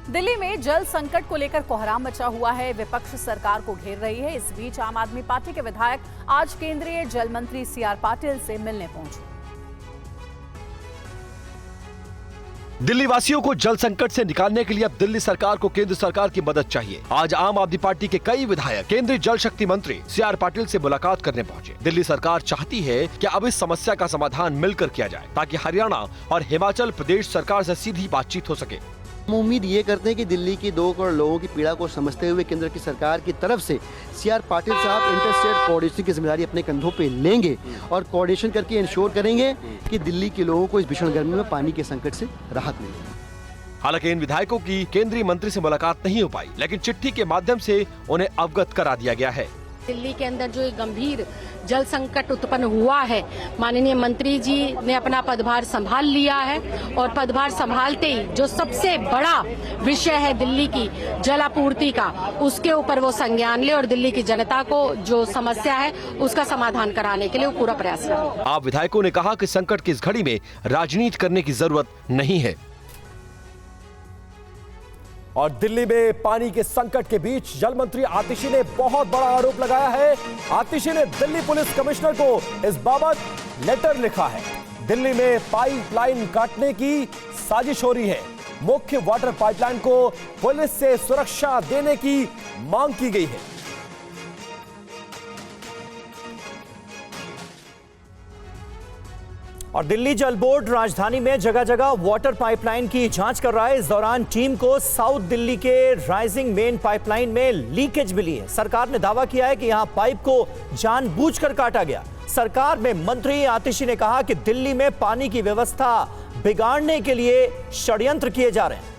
दिल्ली में जल संकट को लेकर कोहराम मचा हुआ है। विपक्ष सरकार को घेर रही है। इस बीच आम आदमी पार्टी के विधायक आज केंद्रीय जल मंत्री सीआर पाटिल से मिलने पहुंचे। दिल्ली वासियों को जल संकट से निकालने के लिए अब दिल्ली सरकार को केंद्र सरकार की मदद चाहिए। आज आम आदमी पार्टी के कई विधायक केंद्रीय जल शक्ति मंत्री सीआर पाटिल से मुलाकात करने पहुंचे। दिल्ली सरकार चाहती है कि अब इस समस्या का समाधान मिलकर किया जाए ताकि हरियाणा और हिमाचल प्रदेश सरकार से सीधी बातचीत हो सके। हम उम्मीद ये करते हैं कि दिल्ली की 2 करोड़ लोगों की पीड़ा को समझते हुए केंद्र की सरकार की तरफ से सीआर पाटिल साहब इंटर-स्टेट कोऑर्डिनेशन की जिम्मेदारी अपने कंधों पे लेंगे और कोऑर्डिनेशन करके इंश्योर करेंगे कि दिल्ली के लोगों को इस भीषण गर्मी में पानी के संकट से राहत मिले। हालांकि इन विधायकों की केंद्रीय मंत्री से मुलाकात नहीं हो पाई, लेकिन चिट्ठी के माध्यम से उन्हें अवगत करा दिया गया है। दिल्ली के अंदर जो गंभीर जल संकट उत्पन्न हुआ है, माननीय मंत्री जी ने अपना पदभार संभाल लिया है और पदभार संभालते ही जो सबसे बड़ा विषय है दिल्ली की जलापूर्ति का, उसके ऊपर वो संज्ञान ले और दिल्ली की जनता को जो समस्या है उसका समाधान कराने के लिए वो पूरा प्रयास करें। आप विधायकों ने कहा कि संकट की इस घड़ी में राजनीति करने की जरूरत नहीं है। और दिल्ली में पानी के संकट के बीच जल मंत्री आतिशी ने बहुत बड़ा आरोप लगाया है। आतिशी ने दिल्ली पुलिस कमिश्नर को इस बाबत लेटर लिखा है। दिल्ली में पाइपलाइन काटने की साजिश हो रही है। मुख्य वाटर पाइपलाइन को पुलिस से सुरक्षा देने की मांग की गई है। और दिल्ली जल बोर्ड राजधानी में जगह जगह वाटर पाइपलाइन की जांच कर रहा है। इस दौरान टीम को साउथ दिल्ली के राइजिंग मेन पाइपलाइन में लीकेज मिली है। सरकार ने दावा किया है कि यहां पाइप को जानबूझकर काटा गया। सरकार में मंत्री आतिशी ने कहा कि दिल्ली में पानी की व्यवस्था बिगाड़ने के लिए षड्यंत्र किए जा रहे हैं।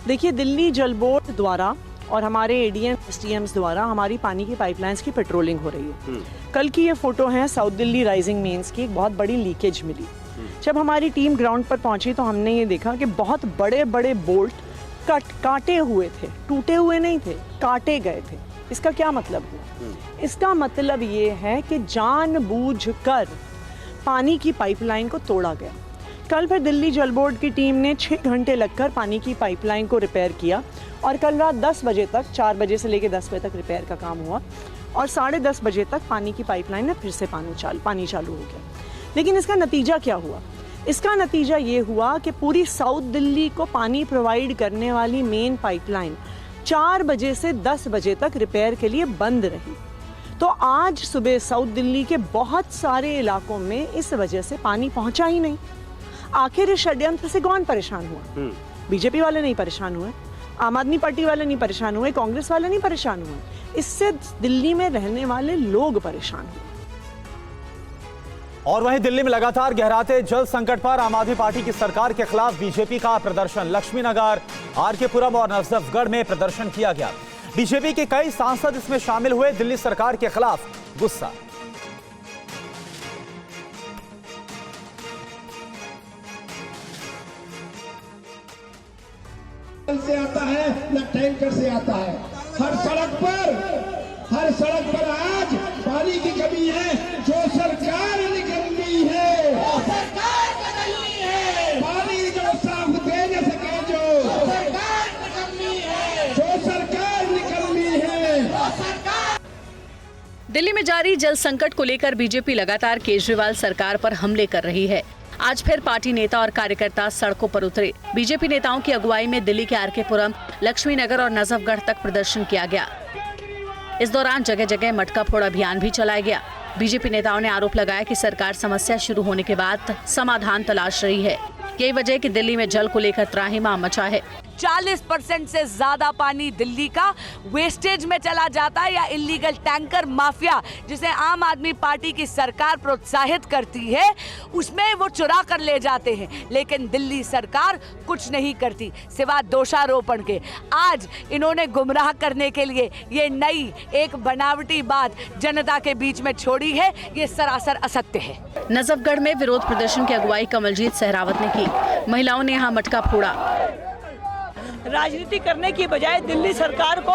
देखिए, दिल्ली जल बोर्ड द्वारा और हमारे एडीएम एसटीएम्स द्वारा हमारी पानी की पाइपलाइंस की पेट्रोलिंग हो रही है। कल की ये फोटो है साउथ दिल्ली राइजिंग मेंस की। एक बहुत बड़ी लीकेज मिली। जब हमारी टीम ग्राउंड पर पहुंची तो हमने ये देखा कि बहुत बड़े बड़े बोल्ट काटे हुए थे, टूटे हुए नहीं थे, काटे गए थे। इसका क्या मतलब हुआ? इसका मतलब ये है कि जानबूझकर पानी की पाइपलाइन को तोड़ा गया। कल फिर दिल्ली जल बोर्ड की टीम ने 6 घंटे लगकर पानी की पाइपलाइन को रिपेयर किया और कल रात 10 बजे तक, 4 बजे से लेकर 10 बजे तक रिपेयर का काम हुआ और 10:30 बजे तक पानी की पाइपलाइन में फिर से पानी चालू हो गया। लेकिन इसका नतीजा क्या हुआ? इसका नतीजा ये हुआ कि पूरी साउथ दिल्ली को पानी प्रोवाइड करने वाली मेन पाइपलाइन 4 बजे से 10 बजे तक रिपेयर के लिए बंद रही। तो आज सुबह साउथ दिल्ली के बहुत सारे इलाकों में इस वजह से पानी पहुंचा ही नहीं। आखिर इस षड्यंत्र से कौन परेशान हुआ? बीजेपी वाले नहीं परेशान हुए, आम आदमी पार्टी वाले नहीं परेशान हुए, कांग्रेस वाले नहीं परेशान हुए। इससे दिल्ली में रहने वाले लोग परेशान हुए। और वहीं दिल्ली में लगातार गहराते जल संकट पर आम आदमी पार्टी की सरकार के खिलाफ बीजेपी का प्रदर्शन। लक्ष्मीनगर, आरकेपुरम और नजफगढ़ में प्रदर्शन किया गया। बीजेपी के कई सांसद इसमें शामिल हुए। दिल्ली सरकार के खिलाफ गुस्सा। से आता है न टैंकर से आता है। हर सड़क पर आज पानी की कमी है। जो सरकार निकलनी है, पानी जो साफ दे न सके, जो सरकार निकलनी है। दिल्ली में जारी जल संकट को लेकर बीजेपी लगातार केजरीवाल सरकार पर हमले कर रही है। आज फिर पार्टी नेता और कार्यकर्ता सड़कों पर उतरे। बीजेपी नेताओं की अगुवाई में दिल्ली के आरकेपुरम, लक्ष्मीनगर और नजफगढ़ तक प्रदर्शन किया गया। इस दौरान जगह जगह मटका फोड़ अभियान भी चलाया गया। बीजेपी नेताओं ने आरोप लगाया कि सरकार समस्या शुरू होने के बाद समाधान तलाश रही है। यही वजह कि दिल्ली में जल को लेकर त्राहिमाम मचा है। 40% से ज्यादा पानी दिल्ली का वेस्टेज में चला जाता है या इलीगल टैंकर माफिया, जिसे आम आदमी पार्टी की सरकार प्रोत्साहित करती है, उसमें वो चुरा कर ले जाते हैं। लेकिन दिल्ली सरकार कुछ नहीं करती सिवा दोषारोपण के। आज इन्होंने गुमराह करने के लिए ये नई एक बनावटी बात जनता के बीच में छोड़ी है। ये सरासर असत्य है। नजफगढ़ में विरोध प्रदर्शन की अगुवाई कमलजीत सहरावत ने की। महिलाओं ने यहाँ मटका फोड़ा। राजनीति करने की बजाय दिल्ली सरकार को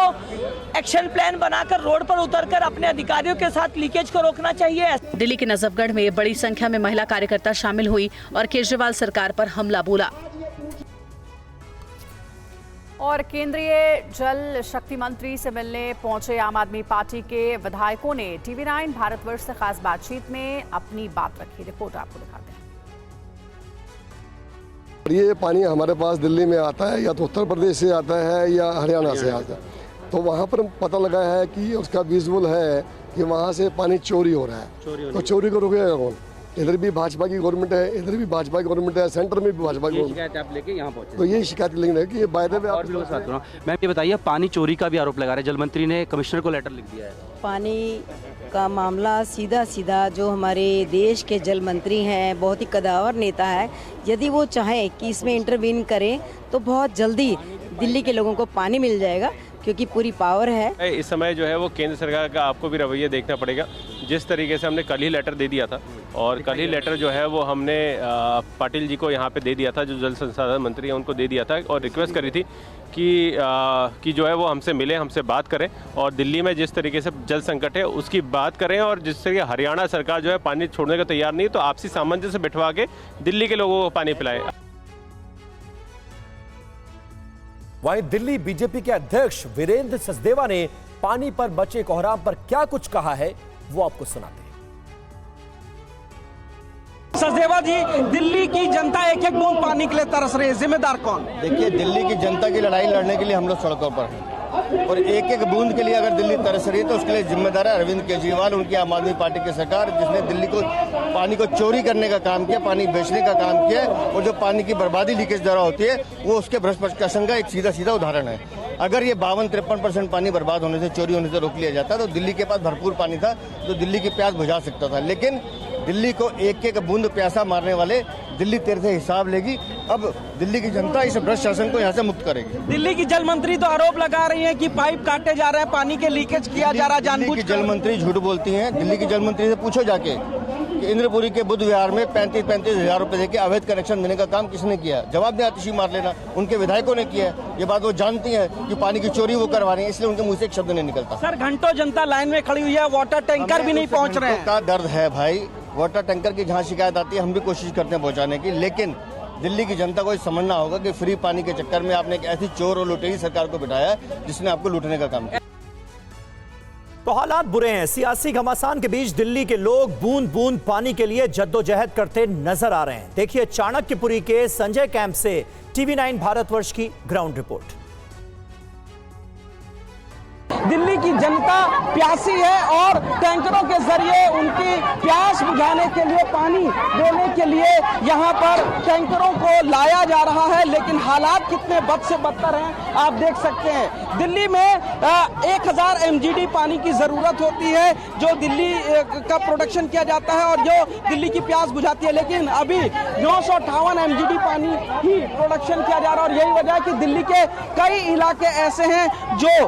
एक्शन प्लान बनाकर रोड पर उतरकर अपने अधिकारियों के साथ लीकेज को रोकना चाहिए। दिल्ली के नजफगढ़ में बड़ी संख्या में महिला कार्यकर्ता शामिल हुई और केजरीवाल सरकार पर हमला बोला। और केंद्रीय जल शक्ति मंत्री से मिलने पहुंचे आम आदमी पार्टी के विधायकों ने TV9 भारतवर्ष से खास बातचीत में अपनी बात रखी। रिपोर्ट आपको दिखाते हैं। ये पानी हमारे पास दिल्ली में आता है या तो उत्तर प्रदेश से आता है या हरियाणा से आता है, तो वहाँ पर पता लगा है कि उसका विजुअल है कि वहाँ से पानी चोरी हो रहा है। तो चोरी को रोकेगा कौन? इधर भी भाजपा की गवर्नमेंट है, इधर भी भाजपा की गवर्नमेंट है, सेंटर में भी भाजपा की शिकायत आप लेके यहाँ पहुंचे। तो ये शिकायत लेंगे कि ये वायदे में आप बात करो। मैम ये बताइए, पानी चोरी का भी आरोप लगा रहे, जल मंत्री ने कमिश्नर को लेटर लिख दिया है। पानी का मामला सीधा जो हमारे देश के जल मंत्री हैं, बहुत ही कदावर नेता है, यदि वो चाहें कि इसमें इंटरवीन करें तो बहुत जल्दी दिल्ली के लोगों को पानी मिल जाएगा, क्योंकि पूरी पावर है। इस समय जो है वो केंद्र सरकार का आपको भी रवैया देखना पड़ेगा। जिस तरीके से हमने कल ही लेटर दे दिया था, और कल ही लेटर जो है वो हमने पाटिल जी को यहाँ पे दे दिया था, जो जल संसाधन मंत्री हैं उनको दे दिया था, और रिक्वेस्ट करी थी कि जो है वो हमसे मिले, हमसे बात करें, और दिल्ली में जिस तरीके से जल संकट है उसकी बात करें, और जिस तरीके हरियाणा सरकार जो है पानी छोड़ने को तैयार नहीं, तो आपसी सामंजस्य बिठवा के दिल्ली के लोगों को पानी पिलाएं। वहीं दिल्ली बीजेपी के अध्यक्ष वीरेंद्र सचदेवा ने पानी पर बचे कोहराम पर क्या कुछ कहा है, वो आपको सुनाते हैं। सचदेवा जी, दिल्ली की जनता एक एक बूंद पानी के लिए तरस रही है, जिम्मेदार कौन? देखिए, दिल्ली की जनता की लड़ाई लड़ने के लिए हम लोग सड़कों पर हैं, और एक एक बूंद के लिए अगर दिल्ली तरस रही है तो उसके लिए जिम्मेदार है अरविंद केजरीवाल, उनकी आम आदमी पार्टी की सरकार, जिसने दिल्ली को पानी को चोरी करने का काम किया, पानी बेचने का काम किया, और जो पानी की बर्बादी लीकेज द्वारा होती है वो उसके भ्रष्टाचार का एक सीधा उदाहरण है। अगर ये 52-53% पानी बर्बाद होने से, चोरी होने से रोक लिया जाता तो दिल्ली के पास भरपूर पानी था, तो दिल्ली की प्यास बुझा सकता था। लेकिन दिल्ली को एक एक बूंद प्यासा मारने वाले दिल्ली तेरे से हिसाब लेगी। अब दिल्ली की जनता इस भ्रष्ट शासन को यहाँ से मुक्त करेगी। दिल्ली की जल मंत्री तो आरोप लगा रही है कि पाइप काटे जा रहे हैं, पानी के लीकेज किया जा रहा है जानबूझकर। दिल्ली की जल मंत्री झूठ बोलती हैं। दिल्ली की जल मंत्री से पूछो जाके कि इंद्रपुरी के बुद्ध विहार में 35-35 हजार रुपए देके अवैध कनेक्शन देने का काम किसने किया? जवाब में आतिशी मार लेना, उनके विधायकों ने किया। ये बात वो जानती है कि पानी की चोरी वो करवा रही है, इसलिए उनके मुंह से एक शब्द नहीं निकलता। सर, घंटों जनता लाइन में खड़ी हुई है, वाटर टैंकर भी नहीं पहुंच रहे हैं। का दर्द है भाई, वाटर टैंकर की जहाँ शिकायत आती है हम भी कोशिश करते हैं पहुँचाने की, लेकिन दिल्ली की जनता को समझना होगा कि फ्री पानी के चक्कर में आपने एक ऐसी चोर और लुटेरी सरकार को बिठाया है जिसने आपको लूटने का काम किया। तो हालात बुरे हैं। सियासी घमासान के बीच दिल्ली के लोग बूंद बूंद पानी के लिए जद्दोजहद करते नजर आ रहे हैं। देखिए चाणक्यपुरी के संजय कैंप से TV9 भारतवर्ष की ग्राउंड रिपोर्ट। दिल्ली की जनता प्यासी है और टैंकरों के जरिए उनकी प्यास बुझाने के लिए, पानी देने के लिए यहाँ पर टैंकरों को लाया जा रहा है, लेकिन हालात कितने बद से बदतर हैं आप देख सकते हैं। दिल्ली में 1000 MGD पानी की जरूरत होती है जो दिल्ली का प्रोडक्शन किया जाता है और जो दिल्ली की प्यास बुझाती है, लेकिन अभी 958 MGD पानी ही प्रोडक्शन किया जा रहा है। और यही वजह है कि दिल्ली के कई इलाके ऐसे हैं जो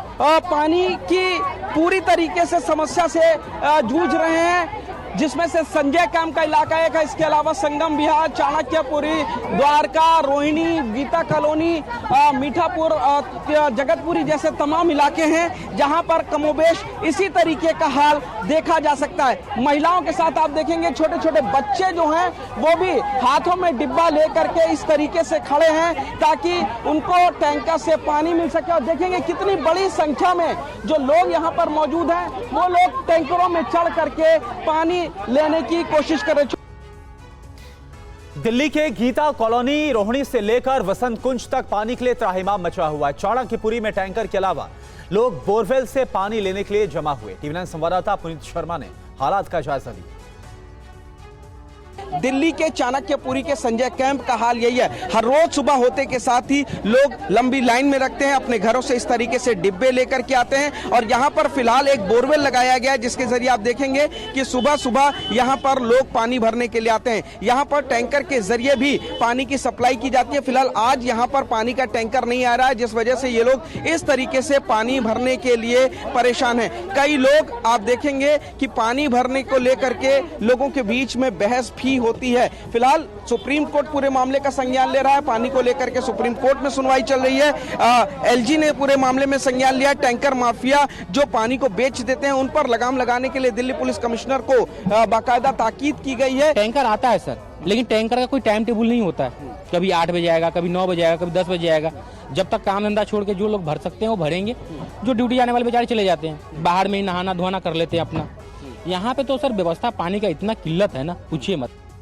पानी की पूरी तरीके से समस्या से जूझ रहे हैं, जिसमें से संजय कैंप का इलाका एक है। इसके अलावा संगम विहार, चाणक्यपुरी, द्वारका, रोहिणी, गीता कॉलोनी, मीठापुर, जगतपुरी जैसे तमाम इलाके हैं जहां पर कमोबेश इसी तरीके का हाल देखा जा सकता है। महिलाओं के साथ आप देखेंगे छोटे छोटे बच्चे जो हैं वो भी हाथों में डिब्बा लेकर के इस तरीके से खड़े हैं ताकि उनको टैंकर से पानी मिल सके। और देखेंगे कितनी बड़ी संख्या में जो लोग यहाँ पर मौजूद हैं, वो लोग टैंकरों में चढ़ करके पानी लेने की कोशिश कर रहे। दिल्ली के गीता कॉलोनी, रोहिणी से लेकर वसंत कुंज तक पानी के लिए त्राहिमाम मचा हुआ है। चाणक्यपुरी में टैंकर के अलावा लोग बोरवेल से पानी लेने के लिए जमा हुए। TV9 संवाददाता पुनीत शर्मा ने हालात का जायजा लिया। दिल्ली के चाणक्यपुरी के संजय कैंप का हाल यही है। हर रोज सुबह होते के साथ ही लोग लंबी लाइन में रखते हैं, अपने घरों से इस तरीके से डिब्बे लेकर के आते हैं। और यहाँ पर फिलहाल एक बोरवेल लगाया गया है जिसके जरिए आप देखेंगे कि सुबह सुबह यहाँ पर लोग पानी भरने के लिए आते हैं। यहाँ पर टैंकर के जरिए भी पानी की सप्लाई की जाती है। फिलहाल आज यहाँ पर पानी का टैंकर नहीं आ रहा है, जिस वजह से ये लोग इस तरीके से पानी भरने के लिए परेशान हैं। कई लोग आप देखेंगे कि पानी भरने को लेकर के लोगों के बीच में बहस भी होती है। फिलहाल सुप्रीम कोर्ट पूरे मामले का संज्ञान ले रहा है। पानी को लेकर के सुप्रीम कोर्ट में सुनवाई चल रही है। एलजी ने पूरे मामले में संज्ञान लिया। टैंकर माफिया जो पानी को बेच देते हैं उन पर लगाम लगाने के लिए दिल्ली पुलिस कमिश्नर को बाकायदा ताकीद की गई है। टैंकर आता है सर, लेकिन टैंकर का कोई टाइम टेबल नहीं होता है। कभी 8 बजे आएगा, कभी 9 बजे आएगा, कभी 10 बजे आएगा। जब तक काम धंधा छोड़ के जो लोग भर सकते हैं वो भरेंगे, जो ड्यूटी जाने वाले बेचारे चले जाते हैं, बाहर में ही नहाना धोना कर लेते हैं अपना। यहाँ पे तो सर व्यवस्था पानी का इतना किल्लत है ना, पूछिए मत।